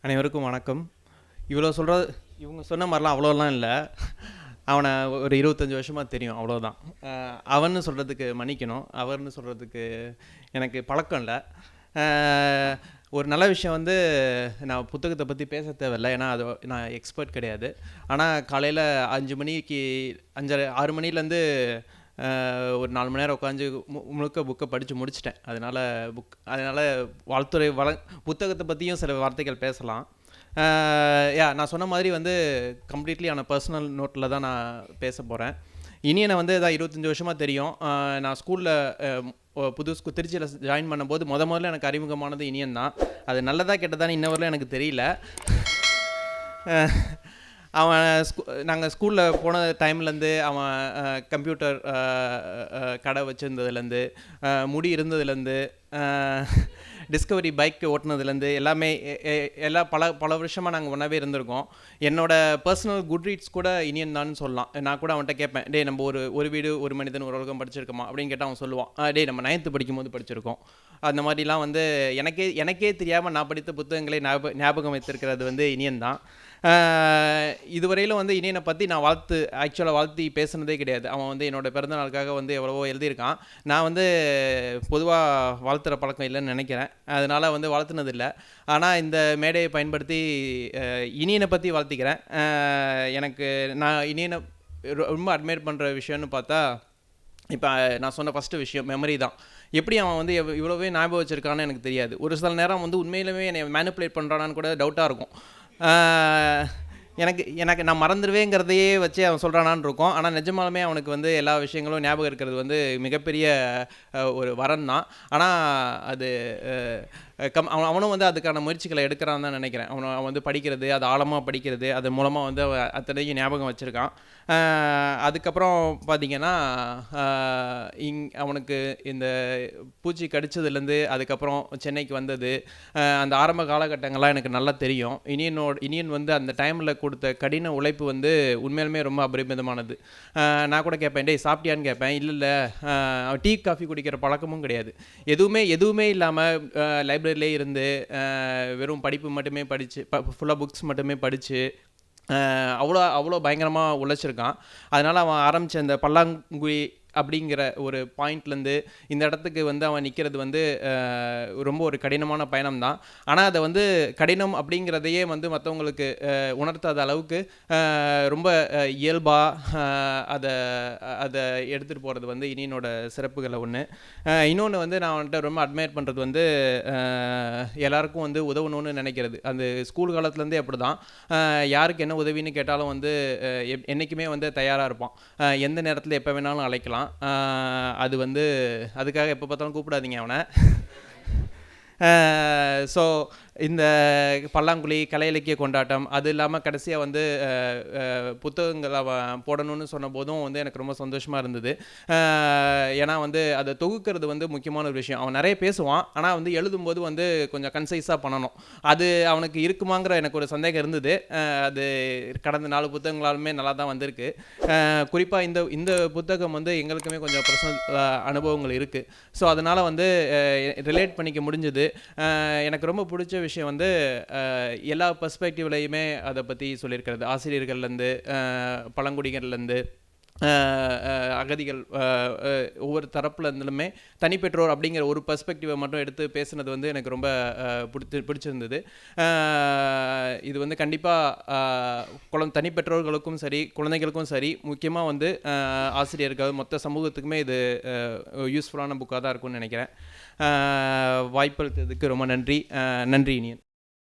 அனைவருக்கும் வணக்கம். இவ்வளோ சொல்கிறது இவங்க சொன்ன மாதிரிலாம் அவ்வளோலாம் இல்லை. அவனை ஒரு 25 வருஷமாக தெரியும், அவ்வளோதான். அவன்னு சொல்கிறதுக்கு மன்னிக்கணும், அவர்னு சொல்கிறதுக்கு எனக்கு பழக்கம் இல்லை. ஒரு நல்ல விஷயம் வந்து, நான் புத்தகத்தை பற்றி பேச தேவையில்லை, ஏன்னா அது நான் எக்ஸ்பர்ட் கிடையாது. ஆனால் காலையில் 5 மணிக்கு 5:30 6 மணிலேருந்து ஒரு 4 மணி நேரம் உட்காந்து முழுக்க புக்கை படித்து முடிச்சிட்டேன். அதனால் வாழ்த்துறை புத்தகத்தை பற்றியும் சில வார்த்தைகள் பேசலாம். நான் சொன்ன மாதிரி வந்து கம்ப்ளீட்லி ஆன பர்சனல் நோட்டில் தான் நான் பேச போகிறேன். இனியனை வந்து தான் 25 வருஷமாக தெரியும். நான் ஸ்கூலில் திருச்சியில் ஜாயின் பண்ணும்போது முதல்ல எனக்கு அறிமுகமானது இனியன் தான். அது நல்லதா கெட்டதான்னு இன்ன வரலும் எனக்கு தெரியல. அவன் நாங்கள் ஸ்கூலில் போன டைம்லேருந்து அவன் கம்ப்யூட்டர் கடை வச்சுருந்ததுலேருந்து, முடி இருந்ததுலேருந்து, டிஸ்கவரி பைக் ஓட்டினதுலேருந்து எல்லாமே பல வருஷமாக நாங்கள் ஒன்றாவே இருந்திருக்கோம். என்னோடய பர்சனல் குட் ரீட்ஸ் கூட இனியன் தான் சொல்லலாம். நான் கூட அவன்கிட்ட கேட்பேன், டே நம்ம ஒரு வீடு ஒரு மனிதன் ஒரு உலகம் படிச்சிருக்கோமா அப்படின்னு கேட்டால் அவன் சொல்லுவான், டே நம்ம 9th படிக்கும்போது படிச்சிருக்கோம். அந்த மாதிரிலாம் வந்து எனக்கே தெரியாமல் நான் படித்த புத்தகங்களை ஞாபகம் வைத்திருக்கிறது வந்து இனியன் தான். இதுவரையிலும் வந்து இனியனை பற்றி நான் வாழ்த்தி பேசுனதே கிடையாது. அவன் வந்து என்னோடய பிறந்த நாளுக்காக வந்து எவ்வளவோ எழுதியிருக்கான். நான் வந்து பொதுவாக வாழ்த்துற பழக்கம் இல்லைன்னு நினைக்கிறேன், அதனால் வந்து வாழ்த்துனதில்லை. ஆனால் இந்த மேடையை பயன்படுத்தி இனியனை பற்றி வாழ்த்திக்கிறேன். நான் இனியனை ரொம்ப அட்மையர் பண்ணுற விஷயம்னு பார்த்தா, இப்போ நான் சொன்ன ஃபஸ்ட்டு விஷயம் மெமரி தான். எப்படி அவன் வந்து இவ்வளோவே ஞாபகம் வச்சுருக்கான்னு எனக்கு தெரியாது. ஒரு சில நேரம் வந்து உண்மையிலுமே என்னை மேனிப்புலேட் பண்ணுறானான்னு கூட டவுட்டாக இருக்கும். எனக்கு நான் மறந்துடுவேங்கிறதையே வச்சு அவன் சொல்கிறானான்னு இருக்கும். ஆனால் நிஜமாலுமே அவனுக்கு வந்து எல்லா விஷயங்களும் ஞாபகம் இருக்கிறது வந்து மிகப்பெரிய ஒரு வரம் தான். ஆனால் அது அவனும் வந்து அதுக்கான முயற்சிகளை எடுக்கிறான்னு தான் நினைக்கிறேன். அவன் வந்து படிக்கிறது, அது ஆழமாக படிக்கிறது, அது மூலமாக வந்து அத்தனையும் ஞாபகம் வச்சுருக்கான். அதுக்கப்புறம் பார்த்திங்கன்னா, அவனுக்கு இந்த பூச்சி கடிச்சதுலேருந்து அதுக்கப்புறம் சென்னைக்கு வந்தது, அந்த ஆரம்ப காலகட்டங்கள்லாம் எனக்கு நல்லா தெரியும். இனியன் வந்து அந்த டைமில் கொடுத்த கடின உழைப்பு வந்து உண்மையிலுமே ரொம்ப அபரிமிதமானது. நான் கூட கேட்பேன், டே சாப்பிட்டியான்னு கேட்பேன். இல்லை டீ காஃபி குடிக்கிற பழக்கமும் கிடையாது. எதுவுமே இல்லாமல் லைப்ரரியிலே இருந்து வெறும் படிப்பு மட்டுமே படித்து ஃபுல்லாக புக்ஸ் மட்டுமே படித்து அவ்வளோ பயங்கரமாக உழைச்சிருக்கான். அதனால் அவன் ஆரம்பித்த அந்த பல்லாங்குழி அப்படிங்கிற ஒரு பாயிண்ட்லேருந்து இந்த இடத்துக்கு வந்து அவன் நிற்கிறது வந்து ரொம்ப ஒரு கடினமான பயணம் தான். ஆனால் அதை வந்து கடினம் அப்படிங்கிறதையே வந்து மற்றவங்களுக்கு உணர்த்தாத அளவுக்கு ரொம்ப இயல்பாக அதை எடுத்துகிட்டு போகிறது வந்து இனியனோட சிறப்புகளை ஒன்று. இன்னொன்று வந்து நான் வந்துட்டு ரொம்ப அட்மையர் பண்ணுறது வந்து எல்லாருக்கும் வந்து உதவணும்னு நினைக்கிறது. அந்த ஸ்கூல் காலத்துலேருந்தே அப்படி தான். யாருக்கு என்ன உதவின்னு கேட்டாலும் வந்து என்றைக்குமே வந்து தயாராக இருப்பான். எந்த நேரத்தில் எப்போ வேணாலும் அழைக்கலாம். அது வந்து அதுக்காக எப்போ பார்த்தாலும் கூப்பிடாதீங்க அவனை. ஸோ இந்த பல்லாங்குழி, கலை இலக்கிய கொண்டாட்டம், அது இல்லாமல் கடைசியாக வந்து புத்தகங்கள் அவன் போடணும்னு சொன்ன போதும் வந்து எனக்கு ரொம்ப சந்தோஷமாக இருந்தது. ஏன்னா வந்து அதை தொகுக்கிறது வந்து முக்கியமான ஒரு விஷயம். அவன் நிறைய பேசுவான், ஆனால் வந்து எழுதும்போது வந்து கொஞ்சம் கன்சைஸாக பண்ணணும். அது அவனுக்கு இருக்குமாங்கிற எனக்கு ஒரு சந்தேகம் இருந்தது. அது கடந்த 4 புத்தகங்களாலுமே நல்லா தான் வந்திருக்கு. குறிப்பாக இந்த புத்தகம் வந்து எங்களுக்குமே கொஞ்சம் பர்சனல் அனுபவங்கள் இருக்குது. ஸோ அதனால் வந்து ரிலேட் பண்ணிக்க முடிஞ்சது. எனக்கு ரொம்ப பிடிச்ச விஷயம் வந்து எல்லா பெர்ஸ்பெக்டிவ்லையுமே அதை பற்றி சொல்லியிருக்கிறது. ஆசிரியர்கள்லேருந்து, பழங்குடிகள்லேருந்து, அகதிகள், ஒவ்வொரு தரப்புல இருந்துமே தனிப்பெற்றோர் அப்படிங்கிற ஒரு பெர்ஸ்பெக்டிவை மட்டும் எடுத்து பேசுனது வந்து எனக்கு ரொம்ப பிடிச்சிருந்தது. இது வந்து கண்டிப்பாக தனிப்பெற்றோர்களுக்கும் சரி, குழந்தைகளுக்கும் சரி, முக்கியமாக வந்து ஆசிரியர்கள், மொத்த சமூகத்துக்குமே இது யூஸ்ஃபுல்லான புக்காக தான் இருக்கும்னு நினைக்கிறேன். வாய்ப்பளித்ததுக்கு ரொம்ப நன்றி. நன்றி இனியன்.